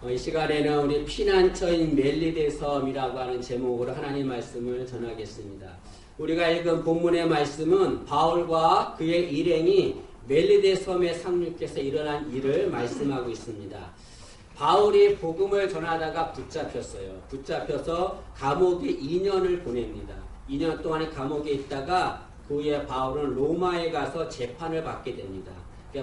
이 시간에는 우리 피난처인 멜리데 섬이라고 하는 제목으로 하나님 말씀을 전하겠습니다. 우리가 읽은 본문의 말씀은 바울과 그의 일행이 멜리데 섬에 상륙해서 일어난 일을 말씀하고 있습니다. 바울이 복음을 전하다가 붙잡혔어요. 붙잡혀서 감옥에 2년을 보냅니다. 2년 동안의 감옥에 있다가 그 후에 바울은 로마에 가서 재판을 받게 됩니다.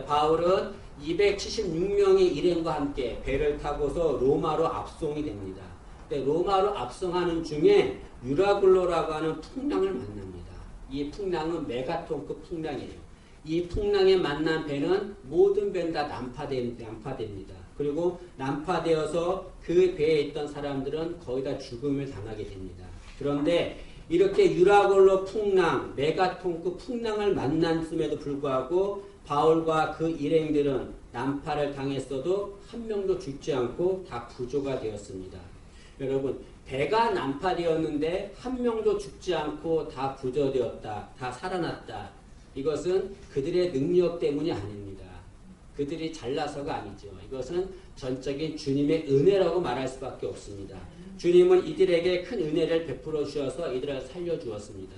바울은 276명의 일행과 함께 배를 타고서 로마로 압송이 됩니다. 로마로 압송하는 중에 유라굴로라고 하는 풍랑을 만납니다. 이 풍랑은 메가톤급 풍랑이에요. 이 풍랑에 만난 배는 모든 배는 다 난파됩니다. 그리고 난파되어서 그 배에 있던 사람들은 거의 다 죽음을 당하게 됩니다. 그런데 이렇게 유라굴로 풍랑, 메가톤급 풍랑을 만났음에도 불구하고 바울과 그 일행들은 난파를 당했어도 한 명도 죽지 않고 다 구조가 되었습니다. 여러분, 배가 난파되었는데 한 명도 죽지 않고 다 구조되었다, 다 살아났다. 이것은 그들의 능력 때문이 아닙니다. 그들이 잘나서가 아니죠. 이것은 전적인 주님의 은혜라고 말할 수밖에 없습니다. 주님은 이들에게 큰 은혜를 베풀어 주셔서 이들을 살려주었습니다.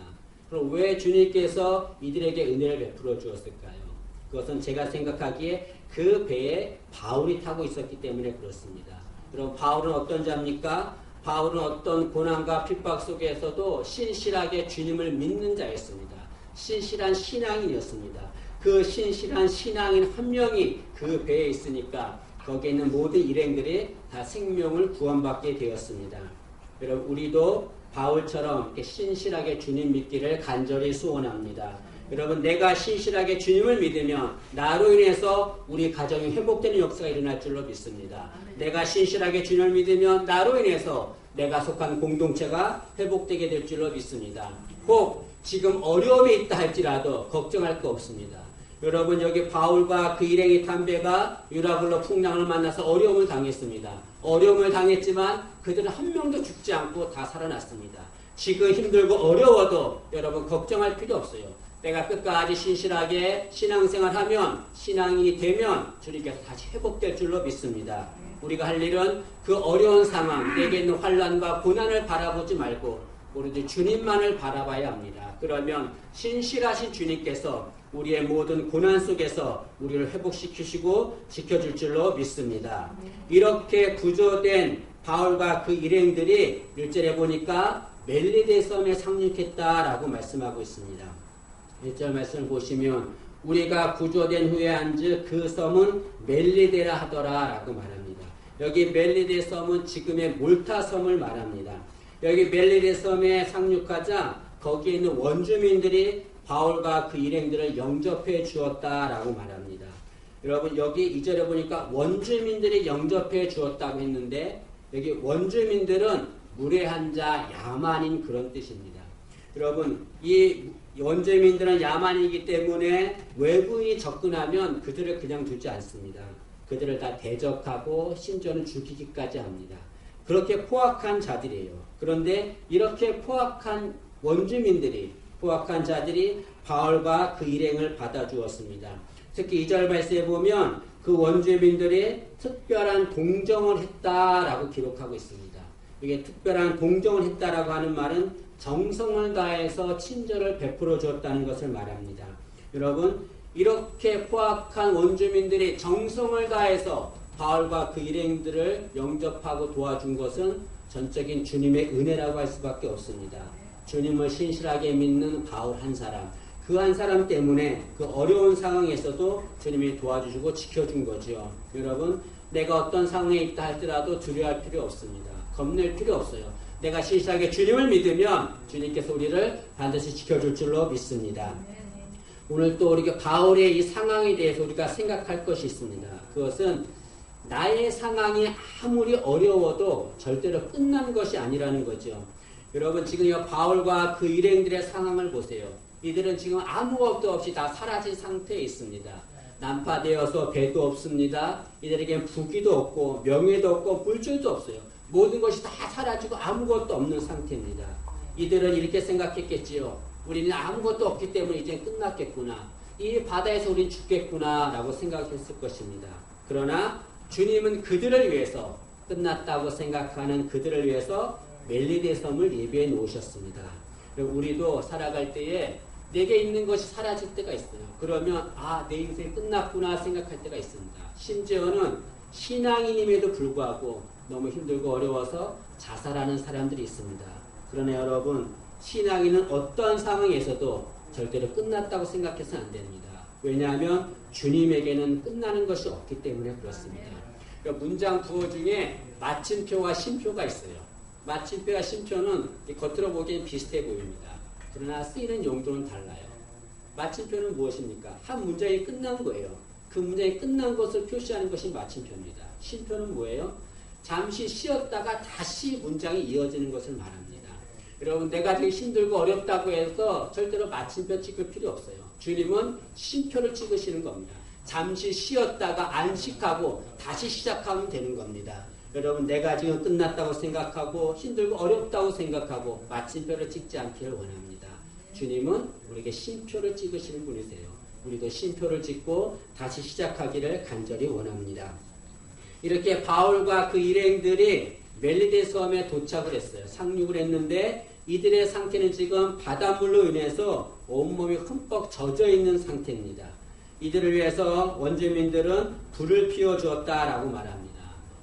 그럼 왜 주님께서 이들에게 은혜를 베풀어 주었을까요? 그것은 제가 생각하기에 그 배에 바울이 타고 있었기 때문에 그렇습니다. 그럼 바울은 어떤 자입니까? 바울은 어떤 고난과 핍박 속에서도 신실하게 주님을 믿는 자였습니다. 신실한 신앙인이었습니다. 그 신실한 신앙인 한 명이 그 배에 있으니까 거기에 있는 모든 일행들이 다 생명을 구원받게 되었습니다. 여러분, 우리도 바울처럼 이렇게 신실하게 주님 믿기를 간절히 소원합니다. 여러분, 내가 신실하게 주님을 믿으면 나로 인해서 우리 가정이 회복되는 역사가 일어날 줄로 믿습니다. 내가 신실하게 주님을 믿으면 나로 인해서 내가 속한 공동체가 회복되게 될 줄로 믿습니다. 꼭 지금 어려움이 있다 할지라도 걱정할 거 없습니다. 여러분, 여기 바울과 그 일행이 탄 배가 유라굴로 풍랑을 만나서 어려움을 당했습니다. 어려움을 당했지만 그들은 한 명도 죽지 않고 다 살아났습니다. 지금 힘들고 어려워도 여러분 걱정할 필요 없어요. 내가 끝까지 신실하게 신앙생활하면, 신앙이 되면 주님께서 다시 회복될 줄로 믿습니다. 우리가 할 일은 그 어려운 상황, 내게 있는 환난과 고난을 바라보지 말고 우리도 주님만을 바라봐야 합니다. 그러면 신실하신 주님께서 우리의 모든 고난 속에서 우리를 회복시키시고 지켜줄 줄로 믿습니다. 이렇게 구조된 바울과 그 일행들이 1절에 보니까 멜리데 섬에 상륙했다라고 말씀하고 있습니다. 1절 말씀을 보시면 우리가 구조된 후에 앉은 그 섬은 멜리데라 하더라 라고 말합니다. 여기 멜리데 섬은 지금의 몰타 섬을 말합니다. 여기 멜리데 섬에 상륙하자 거기에 있는 원주민들이 바울과 그 일행들을 영접해 주었다라고 말합니다. 여러분, 여기 2절에 보니까 원주민들이 영접해 주었다고 했는데 여기 원주민들은 무례한 자, 야만인 그런 뜻입니다. 여러분, 이 원주민들은 야만이기 때문에 외부인이 접근하면 그들을 그냥 두지 않습니다. 그들을 다 대적하고 심지어는 죽이기까지 합니다. 그렇게 포악한 자들이에요. 그런데 이렇게 포악한 원주민들이, 포악한 자들이 바울과 그 일행을 받아주었습니다. 특히 2절 말씀에 보면 그 원주민들이 특별한 동정을 했다라고 기록하고 있습니다. 이게 특별한 동정을 했다라고 하는 말은 정성을 다해서 친절을 베풀어 주었다는 것을 말합니다. 여러분, 이렇게 포악한 원주민들이 정성을 다해서 바울과 그 일행들을 영접하고 도와준 것은 전적인 주님의 은혜라고 할 수밖에 없습니다. 주님을 신실하게 믿는 바울 한 사람, 그 한 사람 때문에 그 어려운 상황에서도 주님이 도와주시고 지켜준 거죠. 여러분, 내가 어떤 상황에 있다 할지라도 두려워할 필요 없습니다. 겁낼 필요 없어요. 내가 신실하게 주님을 믿으면 주님께서 우리를 반드시 지켜줄 줄로 믿습니다. 오늘 또 우리가 바울의 이 상황에 대해서 우리가 생각할 것이 있습니다. 그것은 나의 상황이 아무리 어려워도 절대로 끝난 것이 아니라는 거죠. 여러분, 지금 이 바울과 그 일행들의 상황을 보세요. 이들은 지금 아무것도 없이 다 사라진 상태에 있습니다. 난파되어서 배도 없습니다. 이들에겐 부귀도 없고 명예도 없고 물질도 없어요. 모든 것이 다 사라지고 아무것도 없는 상태입니다. 이들은 이렇게 생각했겠지요. 우리는 아무것도 없기 때문에 이제 끝났겠구나. 이 바다에서 우린 죽겠구나 라고 생각했을 것입니다. 그러나 주님은 그들을 위해서 끝났다고 생각하는 그들을 위해서 멜리데 섬을 예비해 놓으셨습니다. 우리도 살아갈 때에 내게 있는 것이 사라질 때가 있어요. 그러면 내 인생이 끝났구나 생각할 때가 있습니다. 심지어는 신앙인임에도 불구하고 너무 힘들고 어려워서 자살하는 사람들이 있습니다. 그러나 여러분, 신앙인은 어떤 상황에서도 절대로 끝났다고 생각해서는 안 됩니다. 왜냐하면 주님에게는 끝나는 것이 없기 때문에 그렇습니다. 그러니까 문장 구어 중에 마침표와 쉼표가 있어요. 마침표와 쉼표는 겉으로 보기엔 비슷해 보입니다. 그러나 쓰이는 용도는 달라요. 마침표는 무엇입니까? 한 문장이 끝난 거예요. 그 문장이 끝난 것을 표시하는 것이 마침표입니다. 쉼표는 뭐예요? 잠시 쉬었다가 다시 문장이 이어지는 것을 말합니다. 여러분, 내가 되게 힘들고 어렵다고 해서 절대로 마침표 찍을 필요 없어요. 주님은 쉼표를 찍으시는 겁니다. 잠시 쉬었다가 안식하고 다시 시작하면 되는 겁니다. 여러분, 내가 지금 끝났다고 생각하고 힘들고 어렵다고 생각하고 마침표를 찍지 않기를 원합니다. 주님은 우리에게 쉼표를 찍으시는 분이세요. 우리도 쉼표를 찍고 다시 시작하기를 간절히 원합니다. 이렇게 바울과 그 일행들이 멜리데 섬에 도착을 했어요. 상륙을 했는데 이들의 상태는 지금 바닷물로 인해서 온몸이 흠뻑 젖어 있는 상태입니다. 이들을 위해서 원주민들은 불을 피워주었다라고 말합니다.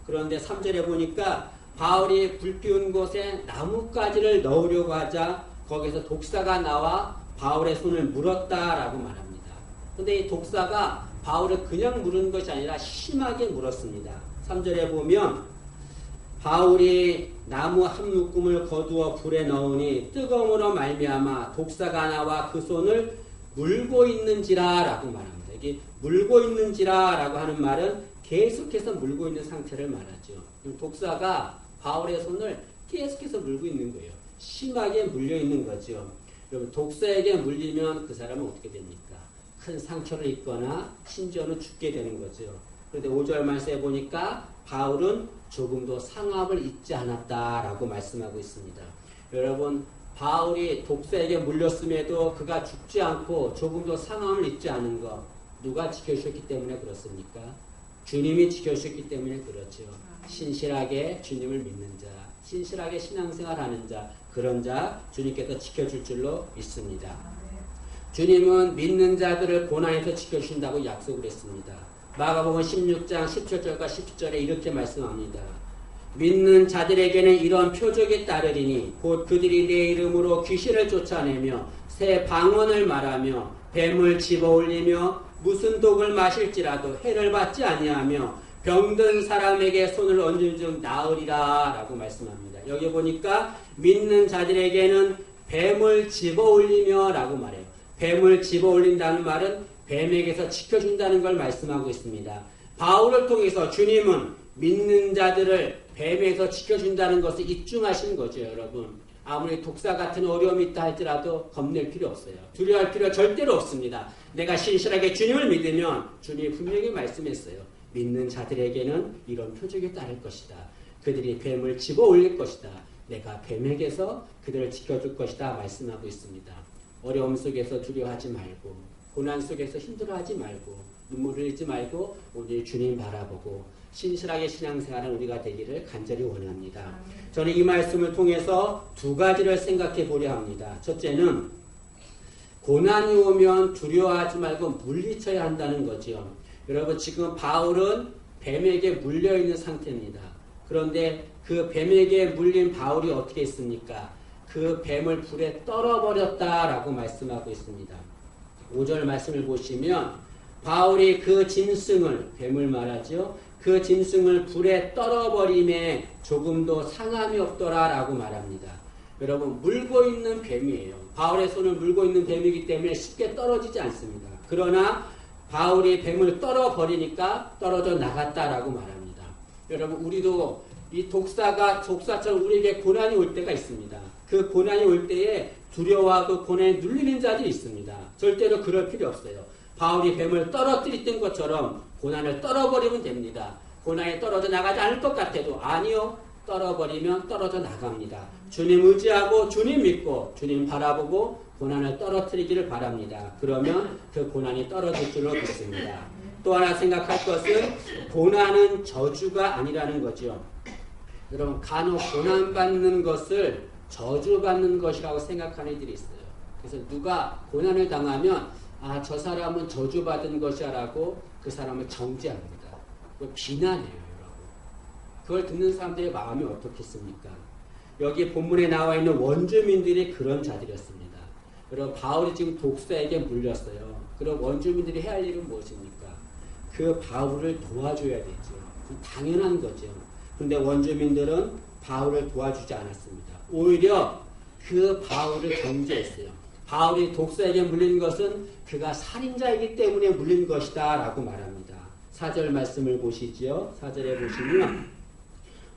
그런데 3절에 보니까 바울이 불 피운 곳에 나뭇가지를 넣으려고 하자 거기서 독사가 나와 바울의 손을 물었다라고 말합니다. 그런데 이 독사가 바울을 그냥 물은 것이 아니라 심하게 물었습니다. 3절에 보면 바울이 나무 한 묶음을 거두어 불에 넣으니 뜨거움으로 말미암아 독사가 나와 그 손을 물고 있는지라 라고 말합니다. 이게 물고 있는지라 라고 하는 말은 계속해서 물고 있는 상태를 말하죠. 독사가 바울의 손을 계속해서 물고 있는 거예요. 심하게 물려 있는 거죠. 여러분, 독사에게 물리면 그 사람은 어떻게 됩니까? 큰 상처를 입거나 심지어는 죽게 되는 거죠. 그런데 5절 말씀에 보니까 바울은 조금도 상함을 입지 않았다라고 말씀하고 있습니다. 여러분, 바울이 독사에게 물렸음에도 그가 죽지 않고 조금도 상함을 입지 않은 것, 누가 지켜주셨기 때문에 그렇습니까? 주님이 지켜주셨기 때문에 그렇죠. 신실하게 주님을 믿는 자, 신실하게 신앙생활하는 자, 그런 자 주님께서 지켜줄 줄로 믿습니다. 주님은 믿는 자들을 고난에서 지켜주신다고 약속을 했습니다. 마가복음 16장 17절과 17절에 이렇게 말씀합니다. 믿는 자들에게는 이런 표적이 따르리니 곧 그들이 내 이름으로 귀신을 쫓아내며 새 방언을 말하며 뱀을 집어올리며 무슨 독을 마실지라도 해를 받지 아니하며 병든 사람에게 손을 얹은 즉 나으리라 라고 말씀합니다. 여기 보니까 믿는 자들에게는 뱀을 집어올리며 라고 말해요. 뱀을 집어올린다는 말은 뱀에게서 지켜준다는 걸 말씀하고 있습니다. 바울을 통해서 주님은 믿는 자들을 뱀에서 지켜준다는 것을 입증하신 거죠, 여러분. 아무리 독사 같은 어려움이 있다 할지라도 겁낼 필요 없어요. 두려워할 필요 절대로 없습니다. 내가 신실하게 주님을 믿으면 주님이 분명히 말씀했어요. 믿는 자들에게는 이런 표적이 따를 것이다. 그들이 뱀을 집어 올릴 것이다. 내가 뱀에게서 그들을 지켜줄 것이다 말씀하고 있습니다. 어려움 속에서 두려워하지 말고 고난 속에서 힘들어하지 말고 눈물 흘리지 말고 오늘 주님 바라보고 신실하게 신앙생활하는 우리가 되기를 간절히 원합니다. 저는 이 말씀을 통해서 두 가지를 생각해 보려 합니다. 첫째는 고난이 오면 두려워하지 말고 물리쳐야 한다는 거죠. 여러분, 지금 바울은 뱀에게 물려있는 상태입니다. 그런데 그 뱀에게 물린 바울이 어떻게 했습니까? 그 뱀을 불에 떨어버렸다라고 말씀하고 있습니다. 5절 말씀을 보시면 바울이 그 짐승을, 뱀을 말하죠. 그 짐승을 불에 떨어버림에 조금도 상함이 없더라라고 말합니다. 여러분, 물고 있는 뱀이에요. 바울의 손을 물고 있는 뱀이기 때문에 쉽게 떨어지지 않습니다. 그러나 바울이 뱀을 떨어버리니까 떨어져 나갔다라고 말합니다. 여러분, 우리도 이 독사처럼 우리에게 고난이 올 때가 있습니다. 그 고난이 올 때에 두려워하고 고난에 눌리는 자들이 있습니다. 절대로 그럴 필요 없어요. 바울이 뱀을 떨어뜨렸던 것처럼 고난을 떨어버리면 됩니다. 고난이 떨어져 나가지 않을 것 같아도 아니요. 떨어버리면 떨어져 나갑니다. 주님 의지하고 주님 믿고 주님 바라보고 고난을 떨어뜨리기를 바랍니다. 그러면 그 고난이 떨어질 줄로 믿습니다. 또 하나 생각할 것은 고난은 저주가 아니라는 거죠. 여러분 간혹 고난받는 것을 저주받는 것이라고 생각하는 이들이 있어요. 그래서 누가 고난을 당하면 저 사람은 저주받은 것이야 라고 그 사람을 정죄합니다. 비난해요. 여러분. 그걸 듣는 사람들의 마음이 어떻겠습니까? 여기 본문에 나와 있는 원주민들이 그런 자들이었습니다. 여러분 바울이 지금 독사에게 물렸어요. 그럼 원주민들이 해야 할 일은 무엇입니까? 그 바울을 도와줘야 되죠. 당연한 거죠. 근데 원주민들은 바울을 도와주지 않았습니다. 오히려 그 바울을 정죄했어요. 바울이 독사에게 물린 것은 그가 살인자이기 때문에 물린 것이다 라고 말합니다. 4절 말씀을 보시죠. 4절에 보시면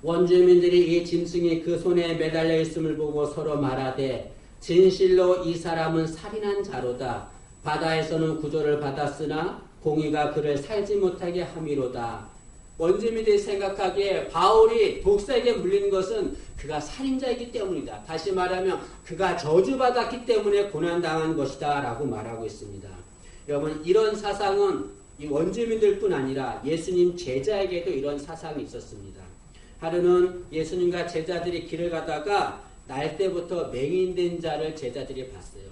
원주민들이 이 짐승이 그 손에 매달려 있음을 보고 서로 말하되 진실로 이 사람은 살인한 자로다. 바다에서는 구조를 받았으나 공의가 그를 살지 못하게 함이로다. 원주민들이 생각하기에 바울이 독사에게 물린 것은 그가 살인자이기 때문이다. 다시 말하면 그가 저주받았기 때문에 고난당한 것이다 라고 말하고 있습니다. 여러분 이런 사상은 이 원주민들뿐 아니라 예수님 제자에게도 이런 사상이 있었습니다. 하루는 예수님과 제자들이 길을 가다가 날 때부터 맹인된 자를 제자들이 봤어요.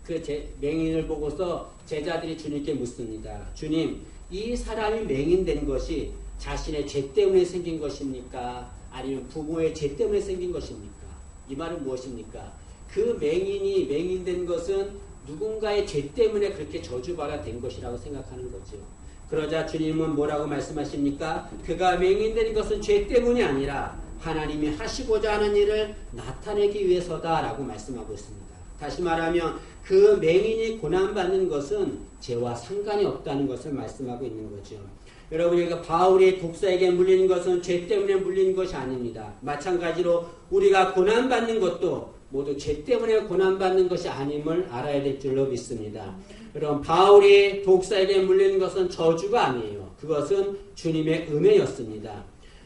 그 맹인을 보고서 제자들이 주님께 묻습니다. 주님, 이 사람이 맹인된 것이 자신의 죄 때문에 생긴 것입니까? 아니면 부모의 죄 때문에 생긴 것입니까? 이 말은 무엇입니까? 그 맹인이 맹인된 것은 누군가의 죄 때문에 그렇게 저주받아 된 것이라고 생각하는 거죠. 그러자 주님은 뭐라고 말씀하십니까? 그가 맹인된 것은 죄 때문이 아니라 하나님이 하시고자 하는 일을 나타내기 위해서다 라고 말씀하고 있습니다. 다시 말하면 그 맹인이 고난받는 것은 죄와 상관이 없다는 것을 말씀하고 있는 거죠. 여러분 여기가 바울이 독사에게 물린 것은 죄 때문에 물린 것이 아닙니다. 마찬가지로 우리가 고난받는 것도 모두 죄 때문에 고난받는 것이 아님을 알아야 될 줄로 믿습니다. 여러분 바울이 독사에게 물린 것은 저주가 아니에요. 그것은 주님의 은혜였습니다.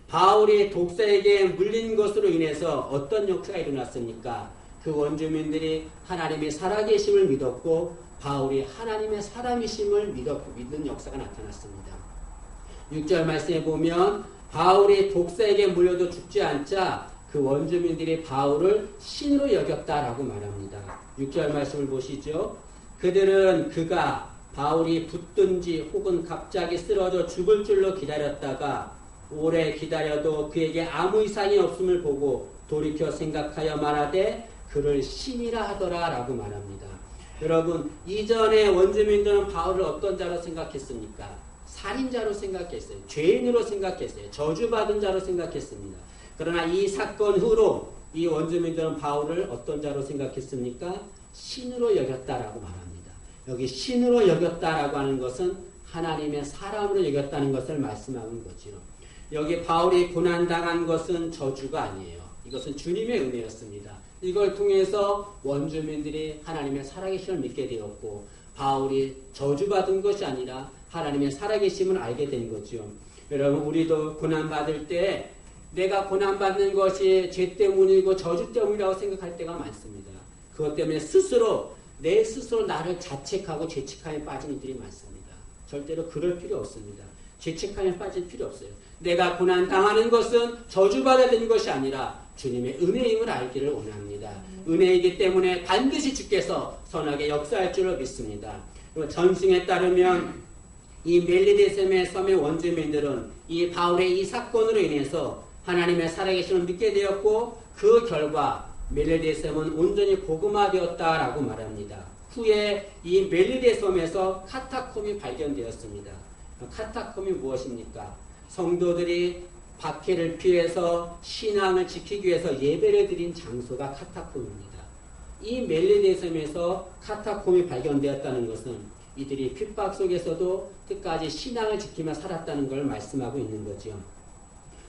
바울이 독사에게 물린 것으로 인해서 어떤 역사가 일어났습니까? 그 원주민들이 하나님의 살아계심을 믿었고 바울이 하나님의 사람이심을 믿는 역사가 나타났습니다. 6절 말씀에 보면 바울이 독사에게 물려도 죽지 않자 그 원주민들이 바울을 신으로 여겼다라고 말합니다. 6절 말씀을 보시죠. 그들은 그가 바울이 붙든지 혹은 갑자기 쓰러져 죽을 줄로 기다렸다가 오래 기다려도 그에게 아무 이상이 없음을 보고 돌이켜 생각하여 말하되 그를 신이라 하더라 라고 말합니다. 여러분 이전에 원주민들은 바울을 어떤 자로 생각했습니까? 살인자로 생각했어요. 죄인으로 생각했어요. 저주받은 자로 생각했습니다. 그러나 이 사건 후로 이 원주민들은 바울을 어떤 자로 생각했습니까? 신으로 여겼다라고 말합니다. 여기 신으로 여겼다라고 하는 것은 하나님의 사람으로 여겼다는 것을 말씀하는 거죠. 여기 바울이 고난당한 것은 저주가 아니에요. 이것은 주님의 은혜였습니다. 이걸 통해서 원주민들이 하나님의 살아계심을 믿게 되었고 바울이 저주받은 것이 아니라 하나님의 살아계심을 알게 된 거죠. 여러분 우리도 고난받을 때 내가 고난받는 것이 죄 때문이고 저주 때문이라고 생각할 때가 많습니다. 그것 때문에 내 스스로 나를 자책하고 죄책감에 빠진 이들이 많습니다. 절대로 그럴 필요 없습니다. 죄책감에 빠질 필요 없어요. 내가 고난당하는 것은 저주받아야 되는 것이 아니라 주님의 은혜임을 알기를 원합니다. 은혜이기 때문에 반드시 주께서 선하게 역사할 줄로 믿습니다. 전승에 따르면 이 멜리데셈의 섬의 원주민들은 이 바울의 이 사건으로 인해서 하나님의 살아계심을 믿게 되었고 그 결과 멜리데셈은 온전히 복음화되었다라고 말합니다. 후에 이 멜리데섬에서 카타콤이 발견되었습니다. 카타콤이 무엇입니까? 성도들이 박해를 피해서 신앙을 지키기 위해서 예배를 드린 장소가 카타콤입니다. 이 멜리데섬에서 카타콤이 발견되었다는 것은 이들이 핍박 속에서도 끝까지 신앙을 지키며 살았다는 걸 말씀하고 있는 거죠.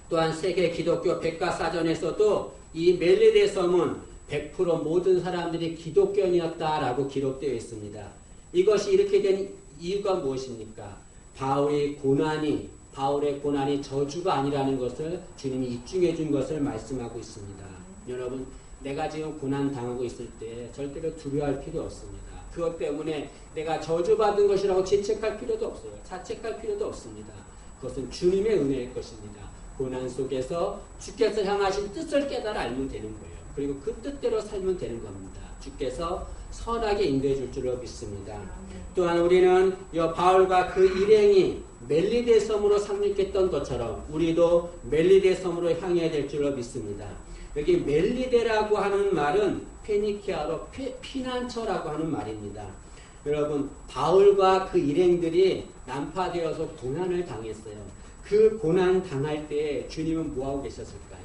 또한 세계 기독교 백과사전에서도 이 멜리데섬은 100% 모든 사람들이 기독교인이었다라고 기록되어 있습니다. 이것이 이렇게 된 이유가 무엇입니까? 바울의 고난이 저주가 아니라는 것을 주님이 입증해 준 것을 말씀하고 있습니다. 여러분, 내가 지금 고난 당하고 있을 때 절대로 두려워할 필요 없습니다. 그것 때문에 내가 저주받은 것이라고 죄책할 필요도 없어요. 자책할 필요도 없습니다. 그것은 주님의 은혜일 것입니다. 고난 속에서 주께서 향하신 뜻을 깨달아 알면 되는 거예요. 그리고 그 뜻대로 살면 되는 겁니다. 주께서 선하게 인도해 줄 줄로 믿습니다. 또한 우리는 이 바울과 그 일행이 멜리데 섬으로 상륙했던 것처럼 우리도 멜리데 섬으로 향해야 될 줄로 믿습니다. 여기 멜리데라고 하는 말은 페니키아로 피난처라고 하는 말입니다. 여러분, 바울과 그 일행들이 난파되어서 고난을 당했어요. 그 고난 당할 때 주님은 뭐하고 계셨을까요?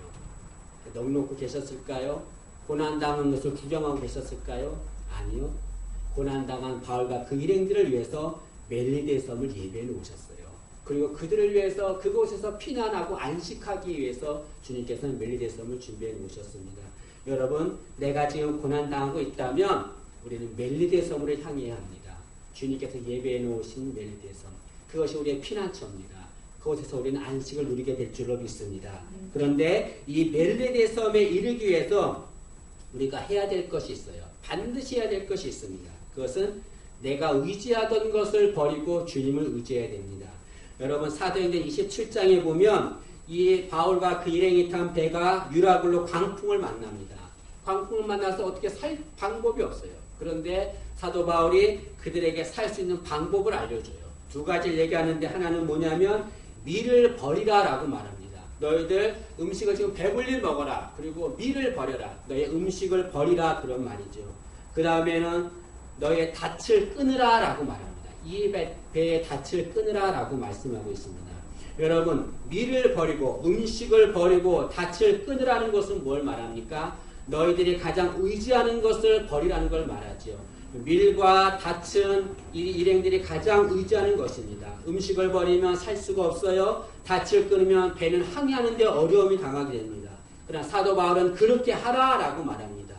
넉넉히 계셨을까요? 고난 당한 것을 구경하고 계셨을까요? 아니요. 고난 당한 바울과 그 일행들을 위해서 멜리데 섬을 예배해 놓으셨어요. 그리고 그들을 위해서 그곳에서 피난하고 안식하기 위해서 주님께서는 멜리데 섬을 준비해 놓으셨습니다. 여러분, 내가 지금 고난 당하고 있다면 우리는 멜리데 섬으로 향해야 합니다. 주님께서 예배해 놓으신 멜리데 섬, 그것이 우리의 피난처입니다. 그곳에서 우리는 안식을 누리게 될 줄로 믿습니다. 그런데 이 멜리데 섬에 이르기 위해서 우리가 해야 될 것이 있어요. 반드시 해야 될 것이 있습니다. 그것은 내가 의지하던 것을 버리고 주님을 의지해야 됩니다. 여러분, 사도행전 27장에 보면 이 바울과 그 일행이 탄 배가 유라굴로 광풍을 만납니다. 광풍을 만나서 어떻게 살 방법이 없어요. 그런데 사도 바울이 그들에게 살 수 있는 방법을 알려줘요. 두 가지를 얘기하는데 하나는 뭐냐면 밀을 버리라 라고 말합니다. 너희들 음식을 지금 배불리 먹어라. 그리고 밀을 버려라. 너의 음식을 버리라, 그런 말이죠. 그 다음에는 너의 닻을 끊으라 라고 말합니다. 이 배의 닻을 끊으라 라고 말씀하고 있습니다. 여러분, 밀을 버리고 음식을 버리고 닻을 끊으라는 것은 뭘 말합니까? 너희들이 가장 의지하는 것을 버리라는 걸 말하죠. 밀과 닻은 이 일행들이 가장 의지하는 것입니다. 음식을 버리면 살 수가 없어요. 닻을 끊으면 배는 항해하는 데 어려움이 당하게 됩니다. 그러나 사도 바울은 그렇게 하라라고 말합니다.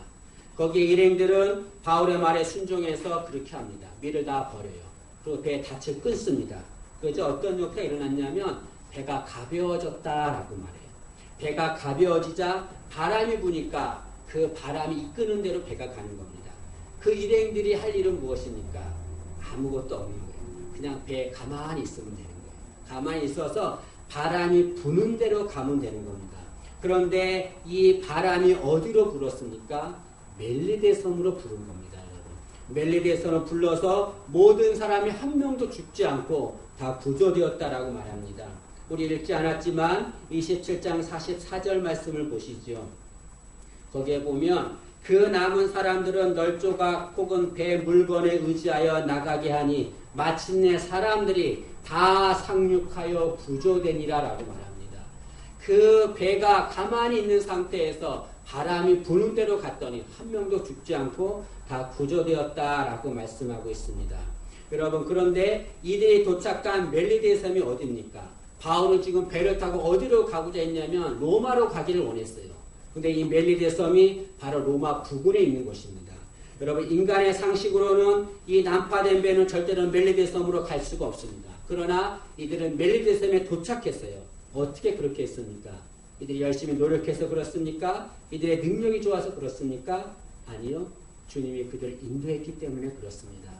거기에 일행들은 바울의 말에 순종해서 그렇게 합니다. 밀을 다 버려요. 그리고 배의 닻을 끊습니다. 그래서 어떤 효과가 일어났냐면 배가 가벼워졌다라고 말해요. 배가 가벼워지자 바람이 부니까 그 바람이 이끄는 대로 배가 가는 겁니다. 그 일행들이 할 일은 무엇입니까? 아무것도 없는 거예요. 그냥 배에 가만히 있으면 되는 거예요. 가만히 있어서 바람이 부는 대로 가면 되는 겁니다. 그런데 이 바람이 어디로 불었습니까? 멜리데 섬으로 부른 겁니다. 여러분. 멜리데 섬을 불러서 모든 사람이 한 명도 죽지 않고 다 구조되었다라고 말합니다. 우리 읽지 않았지만 27장 44절 말씀을 보시죠. 거기에 보면 그 남은 사람들은 널조각 혹은 배 물건에 의지하여 나가게 하니 마침내 사람들이 다 상륙하여 부조되니라 라고 말합니다. 그 배가 가만히 있는 상태에서 바람이 부는 대로 갔더니 한 명도 죽지 않고 다 구조되었다라고 말씀하고 있습니다. 여러분, 그런데 이들이 도착한 멜리데 섬이 어디입니까? 바울은 지금 배를 타고 어디로 가고자 했냐면 로마로 가기를 원했어요. 근데 이 멜리데 섬이 바로 로마 부근에 있는 곳입니다. 여러분, 인간의 상식으로는 이 난파된 배는 절대로 멜리데 섬으로 갈 수가 없습니다. 그러나 이들은 멜리데 섬에 도착했어요. 어떻게 그렇게 했습니까? 이들이 열심히 노력해서 그렇습니까? 이들의 능력이 좋아서 그렇습니까? 아니요. 주님이 그들을 인도했기 때문에 그렇습니다.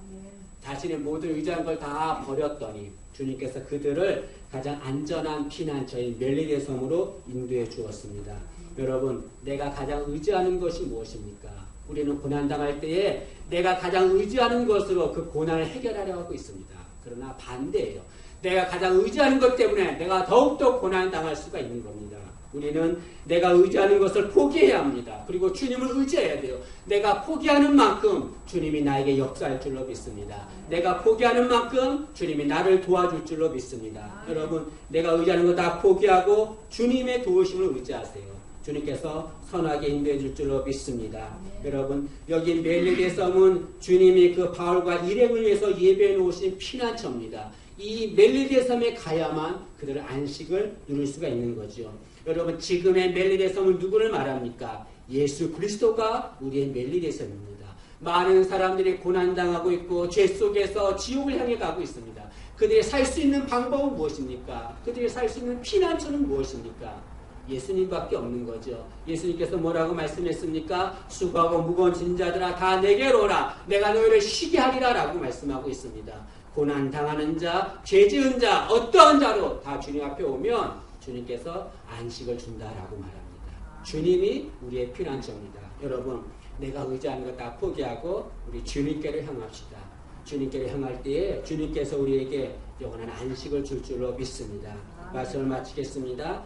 자신의 모든 의지한 걸 다 버렸더니 주님께서 그들을 가장 안전한 피난처인 멜리데 섬으로 인도해 주었습니다. 여러분, 내가 가장 의지하는 것이 무엇입니까? 우리는 고난당할 때에 내가 가장 의지하는 것으로 그 고난을 해결하려고 하고 있습니다. 그러나 반대예요. 내가 가장 의지하는 것 때문에 내가 더욱더 고난당할 수가 있는 겁니다. 우리는 내가 의지하는 것을 포기해야 합니다. 그리고 주님을 의지해야 돼요. 내가 포기하는 만큼 주님이 나에게 역사할 줄로 믿습니다. 내가 포기하는 만큼 주님이 나를 도와줄 줄로 믿습니다. 여러분, 내가 의지하는 거 다 포기하고 주님의 도우심을 의지하세요. 주님께서 선하게 인도해 줄 줄로 믿습니다. 여러분, 여기 멜리데 섬은 주님이 그 바울과 일행을 위해서 예배해 놓으신 피난처입니다. 이 멜리데 섬에 가야만 그들의 안식을 누릴 수가 있는 거죠. 여러분, 지금의 멜리데 섬은 누구를 말합니까? 예수 그리스도가 우리의 멜리데 섬입니다. 많은 사람들이 고난당하고 있고 죄 속에서 지옥을 향해 가고 있습니다. 그들이 살 수 있는 방법은 무엇입니까? 그들이 살 수 있는 피난처는 무엇입니까? 예수님밖에 없는 거죠. 예수님께서 뭐라고 말씀했습니까? 수고하고 무거운 짐 자들아 다 내게로 오라. 내가 너희를 쉬게 하리라 라고 말씀하고 있습니다. 고난 당하는 자, 죄 지은 자, 어떠한 자로 다 주님 앞에 오면 주님께서 안식을 준다라고 말합니다. 주님이 우리의 피난처입니다. 여러분, 내가 의지하는 것 다 포기하고 우리 주님께로 향합시다. 주님께로 향할 때에 주님께서 우리에게 영원한 안식을 줄 줄로 믿습니다. 말씀을 마치겠습니다.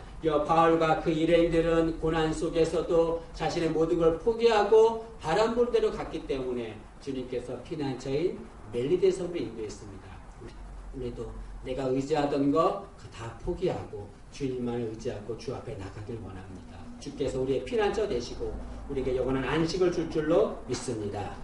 바울과 그 일행들은 고난 속에서도 자신의 모든 걸 포기하고 바람 불 대로 갔기 때문에 주님께서 피난처인 멜리데 섬으로 인도했습니다. 우리도 내가 의지하던 거 다 포기하고 주님만을 의지하고 주 앞에 나가길 원합니다. 주께서 우리의 피난처 되시고 우리에게 영원한 안식을 줄 줄로 믿습니다.